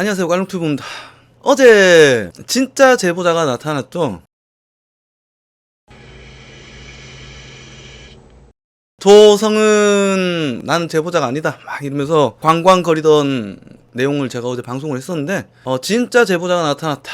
안녕하세요, 꽐롱튜브입니다. 어제 진짜 제보자가 나타났죠. 조성은 나는 제보자가 아니다 막 이러면서 광광거리던 내용을 제가 어제 방송을 했었는데 진짜 제보자가 나타났다.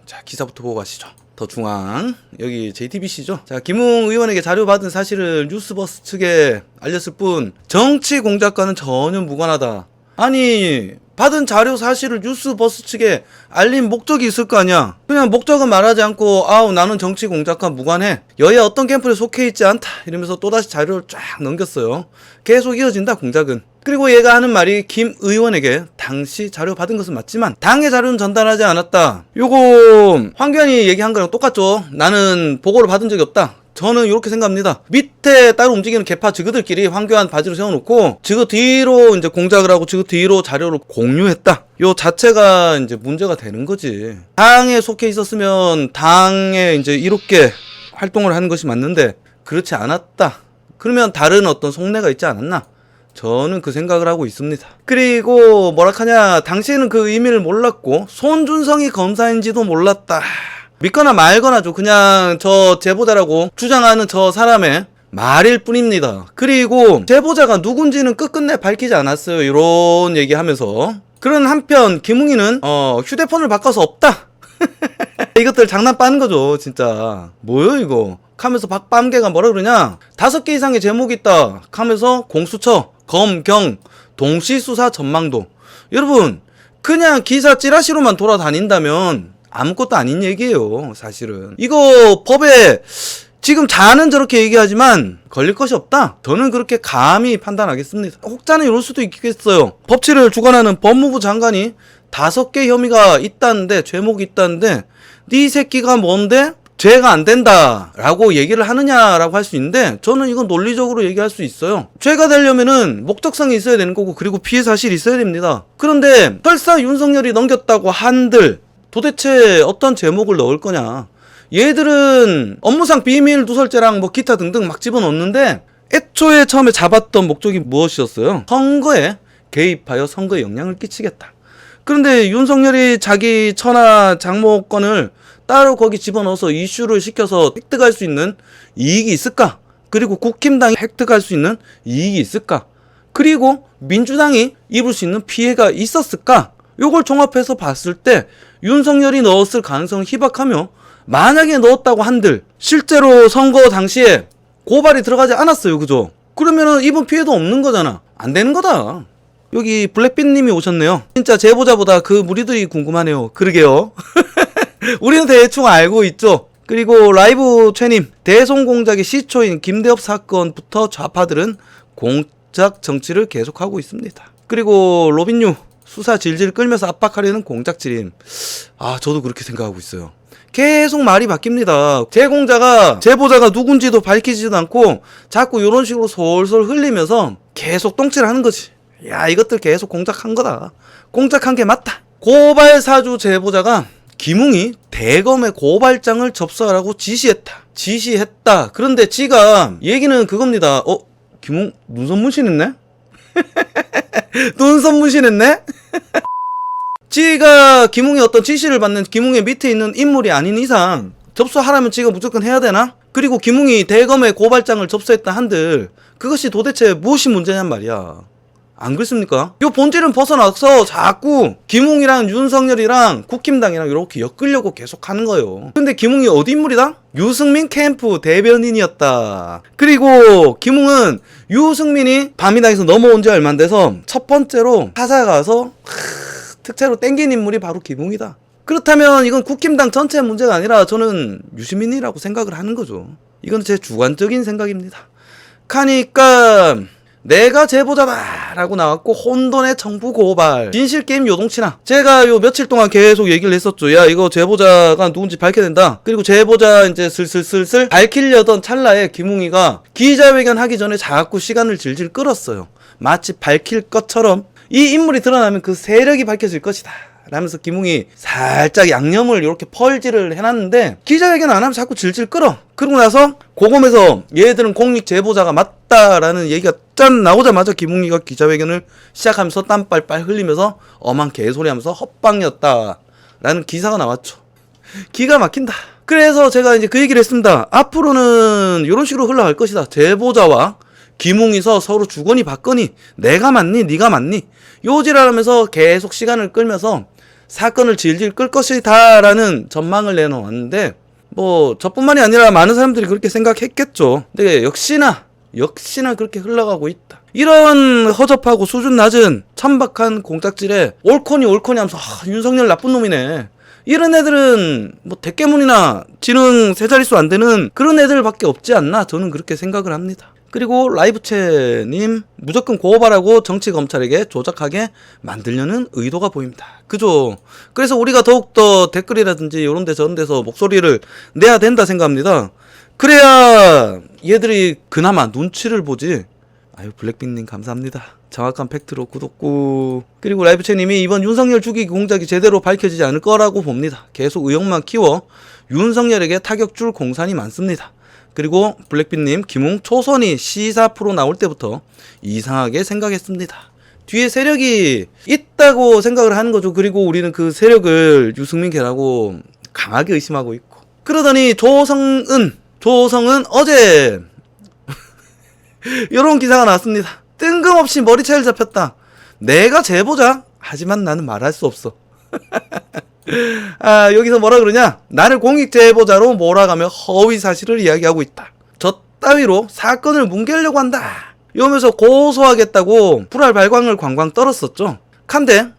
자, 기사부터 보고 가시죠. 더 중앙, 여기 JTBC죠. 자, 김웅 의원에게 자료받은 사실을 뉴스버스 측에 알렸을 뿐 정치 공작과는 전혀 무관하다. 아니, 받은 자료 사실을 뉴스버스 측에 알린 목적이 있을 거 아니야. 그냥 목적은 말하지 않고 나는 정치 공작과 무관해, 여야 어떤 캠프에 속해 있지 않다 이러면서 또다시 자료를 쫙 넘겼어요. 계속 이어진다, 공작은. 그리고 얘가 하는 말이 김 의원에게 당시 자료 받은 것은 맞지만 당의 자료는 전달하지 않았다. 요거 황교안이 얘기한 거랑 똑같죠. 나는 보고를 받은 적이 없다. 저는 이렇게 생각합니다. 밑에 따로 움직이는 개파 지그들끼리 황교안 바지로 세워놓고 지그 뒤로 이제 공작을 하고 지그 뒤로 자료를 공유했다. 요 자체가 이제 문제가 되는 거지. 당에 속해 있었으면 당에 이제 이렇게 활동을 하는 것이 맞는데 그렇지 않았다. 그러면 다른 어떤 속내가 있지 않았나? 저는 그 생각을 하고 있습니다. 그리고 뭐라 하냐, 당시에는 그 의미를 몰랐고 손준성이 검사인지도 몰랐다. 믿거나 말거나죠. 그냥 저 제보자라고 주장하는 저 사람의 말일 뿐입니다. 그리고 제보자가 누군지는 끝끝내 밝히지 않았어요. 이런 얘기하면서. 그런 한편 김웅이는 휴대폰을 바꿔서 없다. 이것들 장난 빠는 거죠, 진짜. 뭐요 이거? 하면서 박밤개가 뭐라 그러냐, 5개 이상의 제목이 있다 하면서 공수처, 검, 경, 동시수사 전망도. 여러분, 그냥 기사 찌라시로만 돌아다닌다면 아무것도 아닌 얘기예요, 사실은. 이거 법에 지금 자는 저렇게 얘기하지만 걸릴 것이 없다. 저는 그렇게 감히 판단하겠습니다. 혹자는 이럴 수도 있겠어요. 법치를 주관하는 법무부 장관이 5개 혐의가 있다는데, 죄목이 있다는데, 네 새끼가 뭔데 죄가 안 된다 라고 얘기를 하느냐라고 할 수 있는데, 저는 이건 논리적으로 얘기할 수 있어요. 죄가 되려면은 목적성이 있어야 되는 거고, 그리고 피해 사실이 있어야 됩니다. 그런데 설사 윤석열이 넘겼다고 한들 도대체 어떤 제목을 넣을 거냐. 얘들은 업무상 비밀 누설죄랑 뭐 기타 등등 막 집어넣는데, 애초에 처음에 잡았던 목적이 무엇이었어요? 선거에 개입하여 선거에 영향을 끼치겠다. 그런데 윤석열이 자기 처나 장모권을 따로 거기 집어넣어서 이슈를 시켜서 획득할 수 있는 이익이 있을까? 그리고 국힘당이 획득할 수 있는 이익이 있을까? 그리고 민주당이 입을 수 있는 피해가 있었을까? 요걸 종합해서 봤을 때 윤석열이 넣었을 가능성은 희박하며, 만약에 넣었다고 한들 실제로 선거 당시에 고발이 들어가지 않았어요, 그죠? 그러면은 입은 피해도 없는 거잖아. 안 되는 거다. 여기 블랙빛님이 오셨네요. 진짜 제보자보다 그 무리들이 궁금하네요. 그러게요. 우리는 대충 알고 있죠. 그리고 라이브 최님, 대송공작의 시초인 김대엽 사건부터 좌파들은 공작 정치를 계속하고 있습니다. 그리고 로빈유, 수사 질질 끌면서 압박하려는 공작질임. 저도 그렇게 생각하고 있어요. 계속 말이 바뀝니다. 제보자가 누군지도 밝히지도 않고 자꾸 이런 식으로 솔솔 흘리면서 계속 똥칠을 하는 거지. 야, 이것들 계속 공작한 거다. 공작한 게 맞다. 고발사주 제보자가 김웅이 대검의 고발장을 접수하라고 지시했다. 그런데 지가 얘기는 그겁니다. 김웅 눈썹 문신했네? 눈썹 문신했네? 지가 김웅의 어떤 지시를 받는 김웅의 밑에 있는 인물이 아닌 이상 접수하라면 지가 무조건 해야 되나? 그리고 김웅이 대검의 고발장을 접수했다 한들 그것이 도대체 무엇이 문제냔 말이야. 안 그렇습니까? 요 본질은 벗어나서 자꾸 김웅이랑 윤석열이랑 국힘당이랑 이렇게 엮으려고 계속 하는 거예요. 근데 김웅이 어디 인물이다? 유승민 캠프 대변인이었다. 그리고 김웅은 유승민이 밤이당에서 넘어온 지 얼마 안 돼서 첫 번째로 찾아가서 특채로 땡긴 인물이 바로 김웅이다. 그렇다면 이건 국힘당 전체의 문제가 아니라 저는 유시민이라고 생각을 하는 거죠. 이건 제 주관적인 생각입니다. 그러니까 내가 제보자다 라고 나왔고 혼돈의 정부 고발, 진실게임 요동치나. 제가 요 며칠 동안 계속 얘기를 했었죠. 야, 이거 제보자가 누군지 밝혀야 된다. 그리고 제보자 이제 슬슬 밝히려던 찰나에 김웅이가 기자회견 하기 전에 자꾸 시간을 질질 끌었어요. 마치 밝힐 것처럼 이 인물이 드러나면 그 세력이 밝혀질 것이다 라면서 김웅이 살짝 양념을 이렇게 펄질을 해놨는데 기자회견 안 하면 자꾸 질질 끌어. 그러고 나서 고검에서 얘들은 공익 제보자가 맞다라는 얘기가 짠 나오자마자 김웅이가 기자회견을 시작하면서 땀 빨빨 흘리면서 엄한 개소리 하면서 헛방이었다 라는 기사가 나왔죠. 기가 막힌다. 그래서 제가 이제 그 얘기를 했습니다. 앞으로는 이런 식으로 흘러갈 것이다. 제보자와 김웅이서 서로 주거니 받거니 내가 맞니 네가 맞니 요지랄하면서 계속 시간을 끌면서 사건을 질질 끌 것이다 라는 전망을 내놓았는데 뭐 저뿐만이 아니라 많은 사람들이 그렇게 생각했겠죠. 근데 역시나 그렇게 흘러가고 있다. 이런 허접하고 수준 낮은 천박한 공작질에 옳거니 하면서 윤석열 나쁜 놈이네. 이런 애들은 뭐 대깨문이나 지능 세 자릿수 안 되는 그런 애들밖에 없지 않나 저는 그렇게 생각을 합니다. 그리고 라이브채님 무조건 고발하고 정치검찰에게 조작하게 만들려는 의도가 보입니다. 그죠? 그래서 우리가 더욱더 댓글이라든지 이런 데 저런 데서 목소리를 내야 된다 생각합니다. 그래야 얘들이 그나마 눈치를 보지. 아유 블랙빈님 감사합니다. 정확한 팩트로 구독 꾹. 그리고 라이브채님이 이번 윤석열 죽이기 공작이 제대로 밝혀지지 않을 거라고 봅니다. 계속 의혹만 키워 윤석열에게 타격 줄 공산이 많습니다. 그리고 블랙빈님 김웅 초선이 시사 프로 나올 때부터 이상하게 생각했습니다. 뒤에 세력이 있다고 생각을 하는 거죠. 그리고 우리는 그 세력을 유승민 걔라고 강하게 의심하고 있고. 그러더니 조성은 어제 이런 기사가 나왔습니다. 뜬금없이 머리채를 잡혔다. 내가 제보자? 하지만 나는 말할 수 없어. 여기서 뭐라 그러냐? 나를 공익제보자로 몰아가며 허위 사실을 이야기하고 있다. 저 따위로 사건을 뭉개려고 한다. 이러면서 고소하겠다고 불알 발광을 광광 떨었었죠. 칸데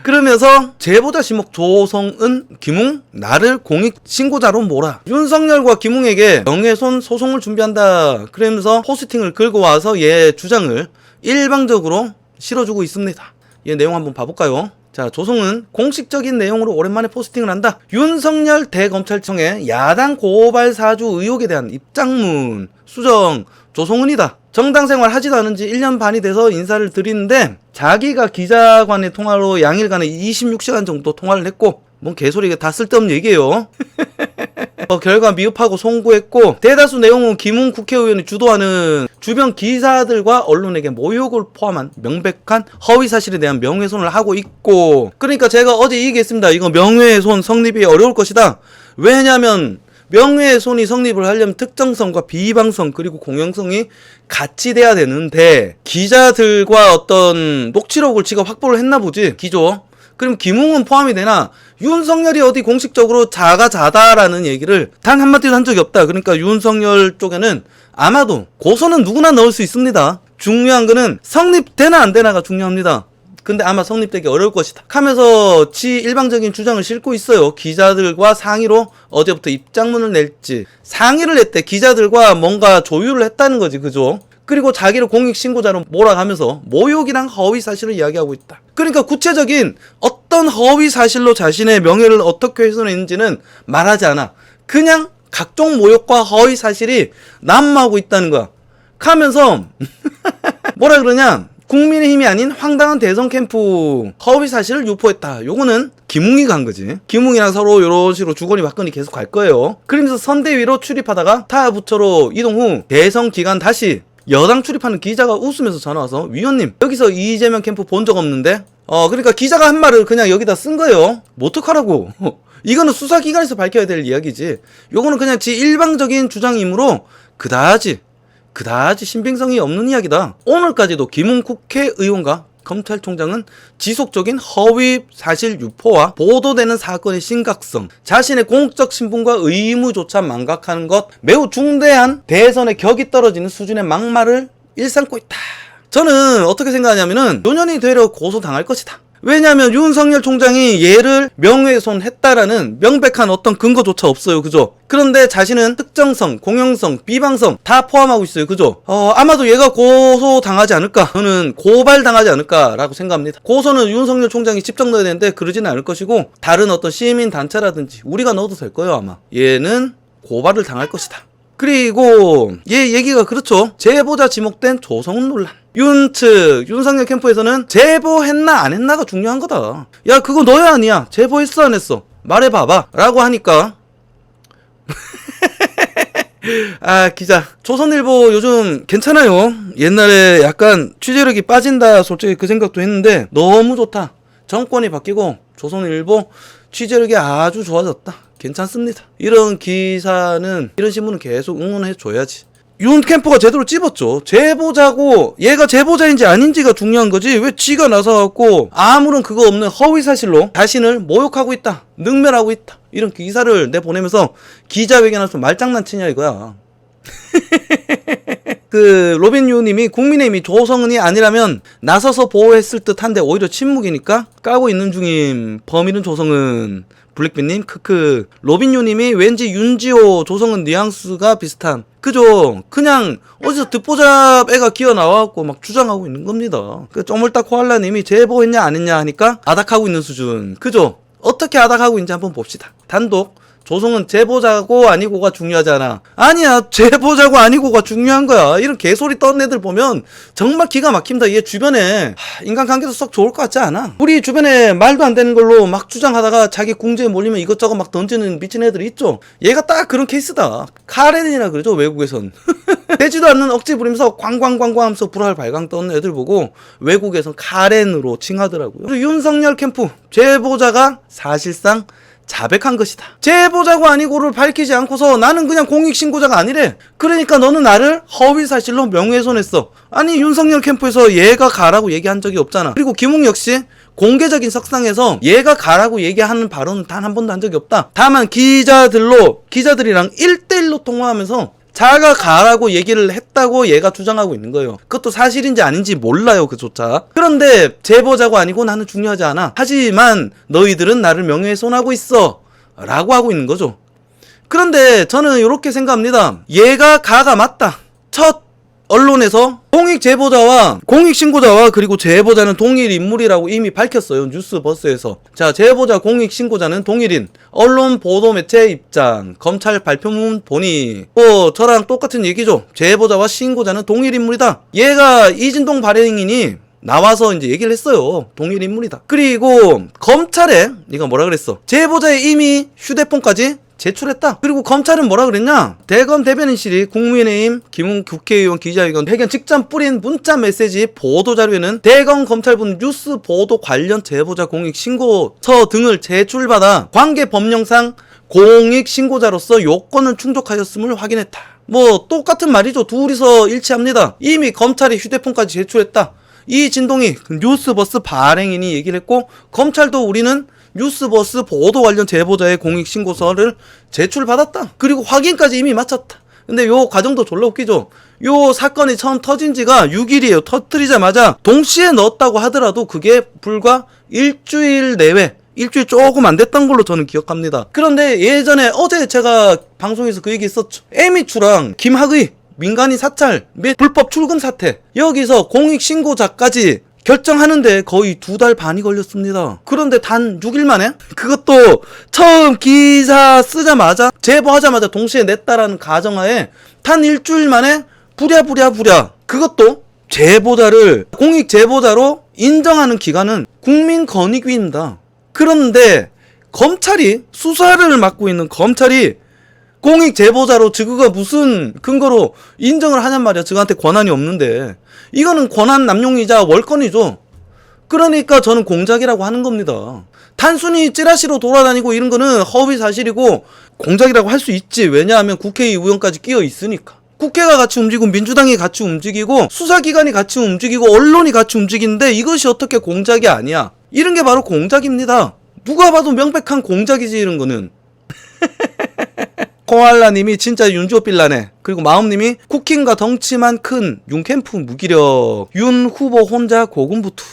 그러면서 제보자 시목 조성은 김웅 나를 공익신고자로 몰아. 윤석열과 김웅에게 명예훼손 소송을 준비한다. 그러면서 포스팅을 긁고 와서 얘 주장을 일방적으로 실어주고 있습니다. 얘 내용 한번 봐볼까요? 자, 조성은 공식적인 내용으로 오랜만에 포스팅을 한다. 윤석열 대검찰청의 야당 고발 사주 의혹에 대한 입장문 수정 조성은이다. 정당 생활 하지도 않은 지 1년 반이 돼서 인사를 드리는데 자기가 기자관의 통화로 양일간에 26시간 정도 통화를 했고 뭔 개소리가 다 쓸데없는 얘기예요. 결과 미흡하고 송구했고 대다수 내용은 김웅 국회의원이 주도하는 주변 기사들과 언론에게 모욕을 포함한 명백한 허위 사실에 대한 명예훼손을 하고 있고 그러니까 제가 어제 얘기했습니다. 이거 명예훼손 성립이 어려울 것이다. 왜냐하면 명예훼손이 성립을 하려면 특정성과 비방성 그리고 공영성이 같이 돼야 되는데 기자들과 어떤 녹취록을 지가 확보를 했나 보지. 기조. 그럼 김웅은 포함이 되나? 윤석열이 어디 공식적으로 자다라는 얘기를 단 한마디도 한 적이 없다. 그러니까 윤석열 쪽에는 아마도 고소는 누구나 넣을 수 있습니다. 중요한 거는 성립되나 안 되나가 중요합니다. 근데 아마 성립되기 어려울 것이다 하면서 지 일방적인 주장을 싣고 있어요. 기자들과 상의로 어제부터 입장문을 낼지 상의를 했대. 기자들과 뭔가 조율을 했다는 거지. 그죠? 그리고 자기를 공익신고자로 몰아가면서 모욕이랑 허위 사실을 이야기하고 있다. 그러니까 구체적인 어떤 허위 사실로 자신의 명예를 어떻게 훼손했는지는 말하지 않아. 그냥 각종 모욕과 허위 사실이 난무하고 있다는 거야. 하면서 뭐라 그러냐? 국민의힘이 아닌 황당한 대선 캠프 허위 사실을 유포했다. 요거는 김웅이가 한 거지. 김웅이랑 서로 이런 식으로 주거니 받거니 계속 갈 거예요. 그러면서 선대위로 출입하다가 타 부처로 이동 후 대선 기간 다시 여당 출입하는 기자가 웃으면서 전화와서 위원님 여기서 이재명 캠프 본 적 없는데 그러니까 기자가 한 말을 그냥 여기다 쓴 거예요. 뭐 어떡하라고. 이거는 수사기관에서 밝혀야 될 이야기지. 요거는 그냥 지 일방적인 주장이므로 그다지 신빙성이 없는 이야기다. 오늘까지도 김웅 국회의원과 검찰총장은 지속적인 허위 사실 유포와 보도되는 사건의 심각성, 자신의 공적 신분과 의무조차 망각하는 것, 매우 중대한 대선의 격이 떨어지는 수준의 막말을 일삼고 있다. 저는 어떻게 생각하냐면은 노년이 되려 고소당할 것이다. 왜냐하면 윤석열 총장이 얘를 명예훼손했다라는 명백한 어떤 근거조차 없어요. 그죠? 그런데 자신은 특정성, 공영성, 비방성 다 포함하고 있어요. 그죠? 아마도 얘가 고소당하지 않을까, 저는 고발당하지 않을까라고 생각합니다. 고소는 윤석열 총장이 직접 넣어야 되는데 그러지는 않을 것이고 다른 어떤 시민단체라든지 우리가 넣어도 될 거예요. 아마 얘는 고발을 당할 것이다. 그리고 얘 얘기가 그렇죠. 제보자 지목된 조성은 논란. 윤측 윤석열 캠프에서는 제보했나 안 했나가 중요한 거다. 야 그거 너야 아니야. 제보했어 안 했어. 말해봐봐 라고 하니까 아 기자 조선일보 요즘 괜찮아요. 옛날에 약간 취재력이 빠진다 솔직히 그 생각도 했는데 너무 좋다. 정권이 바뀌고 조선일보 취재력이 아주 좋아졌다. 괜찮습니다. 이런 기사는 이런 신문은 계속 응원해 줘야지. 윤 캠프가 제대로 찝었죠. 제보자고 얘가 제보자인지 아닌지가 중요한 거지 왜 지가 나서갖고 아무런 그거 없는 허위사실로 자신을 모욕하고 있다, 능멸하고 있다 이런 기사를 내보내면서 기자회견에서 말장난치냐 이거야. 그 로빈유님이 국민의힘이 조성은이 아니라면 나서서 보호했을 듯한데 오히려 침묵이니까 까고 있는 중임. 범인은 조성은. 블랙빈님 크크. 로빈유님이 왠지 윤지호 조성은 뉘앙스가 비슷한. 그죠? 그냥 어디서 듣보잡 애가 기어 나와갖고 막 주장하고 있는 겁니다. 그 쪼물딱 코알라님이 제보했냐 안 했냐 하니까 아닥하고 있는 수준. 그죠? 어떻게 아닥하고 있는지 한번 봅시다. 단독. 조성은 제보자고 아니고가 중요하잖아. 아니야, 제보자고 아니고가 중요한 거야. 이런 개소리 떠는 애들 보면 정말 기가 막힙니다. 얘 주변에 인간관계도 썩 좋을 것 같지 않아. 우리 주변에 말도 안 되는 걸로 막 주장하다가 자기 궁지에 몰리면 이것저것 막 던지는 미친 애들이 있죠. 얘가 딱 그런 케이스다. 카렌이라 그러죠, 외국에선. 되지도 않는 억지 부리면서 광광광광 하면서 불알 발광 떠는 애들 보고 외국에선 카렌으로 칭하더라고요. 그리고 윤석열 캠프 제보자가 사실상 자백한 것이다. 제보자고 아니고를 밝히지 않고서 나는 그냥 공익신고자가 아니래. 그러니까 너는 나를 허위사실로 명예훼손했어. 아니 윤석열 캠프에서 얘가 가라고 얘기한 적이 없잖아. 그리고 김웅 역시 공개적인 석상에서 얘가 가라고 얘기하는 발언은 단 한 번도 한 적이 없다. 다만 기자들이랑 1대1로 통화하면서 자가 가라고 얘기를 했다고 얘가 주장하고 있는 거예요. 그것도 사실인지 아닌지 몰라요, 그조차. 그런데 제보자고 아니고 나는 중요하지 않아. 하지만 너희들은 나를 명예훼손하고 있어 라고 하고 있는 거죠. 그런데 저는 이렇게 생각합니다. 얘가 가가 맞다. 첫 언론에서 공익신고자와 그리고 제보자는 동일 인물이라고 이미 밝혔어요. 뉴스버스에서. 자, 제보자 공익신고자는 동일인. 언론 보도매체 입장. 검찰 발표문 보니 저랑 똑같은 얘기죠. 제보자와 신고자는 동일 인물이다. 얘가 이진동 발행인이 나와서 이제 얘기를 했어요. 동일 인물이다. 그리고 검찰에 이거 뭐라 그랬어? 제보자의 이미 휴대폰까지 제출했다. 그리고 검찰은 뭐라 그랬냐? 대검 대변인실이 국민의힘 김웅 국회의원 기자회견 회견 직전 뿌린 문자 메시지 보도자료에는 대검 검찰분 뉴스 보도 관련 제보자 공익신고서 등을 제출받아 관계 법령상 공익신고자로서 요건을 충족하였음을 확인했다. 뭐 똑같은 말이죠. 둘이서 일치합니다. 이미 검찰이 휴대폰까지 제출했다. 이진동이 뉴스버스 발행인이 얘기를 했고 검찰도 우리는 뉴스버스 보도 관련 제보자의 공익신고서를 제출받았다. 그리고 확인까지 이미 마쳤다. 근데 요 과정도 졸라 웃기죠. 요 사건이 처음 터진 지가 6일이에요. 터뜨리자마자 동시에 넣었다고 하더라도 그게 불과 일주일 내외, 일주일 조금 안 됐던 걸로 저는 기억합니다. 그런데 예전에 어제 제가 방송에서 그 얘기 했었죠. 에미추랑 김학의 민간인 사찰 및 불법 출금 사태, 여기서 공익신고자까지 결정하는데 거의 2달 반이 걸렸습니다. 그런데 단 6일 만에 그것도 처음 기사 쓰자마자 제보하자마자 동시에 냈다라는 가정하에 단 일주일 만에 부랴 그것도 제보자를 공익 제보자로 인정하는 기관은 국민권익위입니다. 그런데 검찰이 수사를 맡고 있는 검찰이 공익 제보자로 저그가 무슨 근거로 인정을 하냔 말이야. 저한테 권한이 없는데. 이거는 권한 남용이자 월권이죠. 그러니까 저는 공작이라고 하는 겁니다. 단순히 찌라시로 돌아다니고 이런 거는 허위 사실이고 공작이라고 할 수 있지. 왜냐하면 국회의원까지 끼어 있으니까. 국회가 같이 움직이고 민주당이 같이 움직이고 수사기관이 같이 움직이고 언론이 같이 움직이는데 이것이 어떻게 공작이 아니야. 이런 게 바로 공작입니다. 누가 봐도 명백한 공작이지 이런 거는. 코알라님이 진짜 윤지호 빌라네. 그리고 마음님이 쿠킹과 덩치만 큰 윤캠프 무기력. 윤 후보 혼자 고군부투.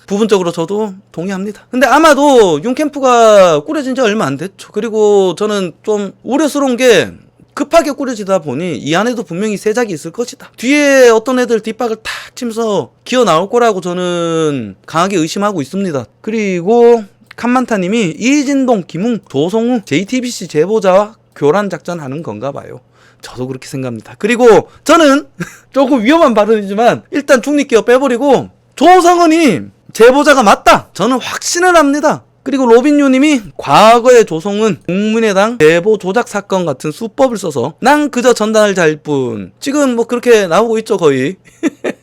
부분적으로 저도 동의합니다. 근데 아마도 윤캠프가 꾸려진 지 얼마 안 됐죠. 그리고 저는 좀 우려스러운 게 급하게 꾸려지다 보니 이 안에도 분명히 세작이 있을 것이다. 뒤에 어떤 애들 뒷박을 탁 치면서 기어 나올 거라고 저는 강하게 의심하고 있습니다. 그리고 칸만타님이 이진동, 김웅, 조성우, JTBC 제보자와 교란 작전 하는 건가 봐요. 저도 그렇게 생각합니다. 그리고 저는 조금 위험한 발언이지만 일단 중립기업 빼버리고 조성은이 제보자가 맞다. 저는 확신을 합니다. 그리고 로빈유님이 과거의 조성은 국민의당 제보 조작 사건 같은 수법을 써서 난 그저 전단을 잘 뿐. 지금 뭐 그렇게 나오고 있죠 거의.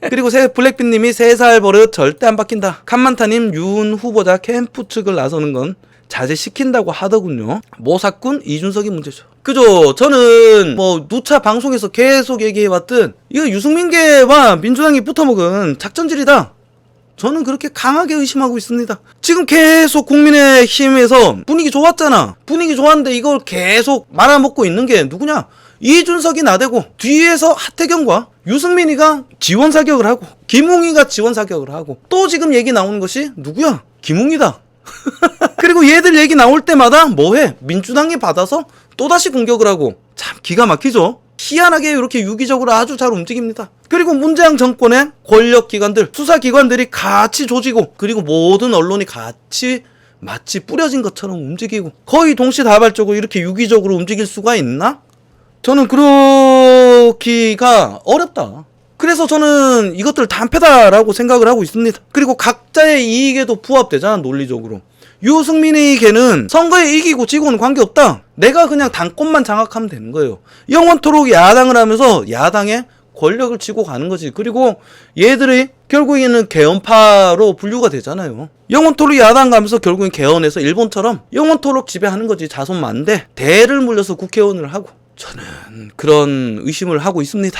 그리고 블랙빈님이 3살 버릇 절대 안 바뀐다. 칸만타님 윤 후보자 캠프 측을 나서는 건 자제시킨다고 하더군요. 모사꾼 이준석이 문제죠. 그죠. 저는 뭐 누차 방송에서 계속 얘기해왔던 이거 유승민계와 민주당이 붙어먹은 작전질이다. 저는 그렇게 강하게 의심하고 있습니다. 지금 계속 국민의힘에서 분위기 좋았잖아. 분위기 좋았는데 이걸 계속 말아먹고 있는 게 누구냐? 이준석이 나대고 뒤에서 하태경과 유승민이가 지원 사격을 하고 김웅이가 지원 사격을 하고 또 지금 얘기 나오는 것이 누구야? 김웅이다. 그리고 얘들 얘기 나올 때마다 뭐해? 민주당이 받아서 또다시 공격을 하고 참 기가 막히죠? 희한하게 이렇게 유기적으로 아주 잘 움직입니다. 그리고 문재인 정권의 권력기관들, 수사기관들이 같이 조지고 그리고 모든 언론이 같이 마치 뿌려진 것처럼 움직이고 거의 동시다발적으로 이렇게 유기적으로 움직일 수가 있나? 저는 그렇기가 어렵다. 그래서 저는 이것들 단패다라고 생각을 하고 있습니다. 그리고 각자의 이익에도 부합되잖아 논리적으로. 유승민의 걔는 선거에 이기고 지고는 관계없다. 내가 그냥 당권만 장악하면 되는 거예요. 영원토록 야당을 하면서 야당의 권력을 쥐고 가는 거지. 그리고 얘들이 결국에는 개헌파로 분류가 되잖아요. 영원토록 야당 가면서 결국엔 개헌해서 일본처럼 영원토록 지배하는 거지. 자손만대 대를 물려서 국회의원을 하고 저는 그런 의심을 하고 있습니다.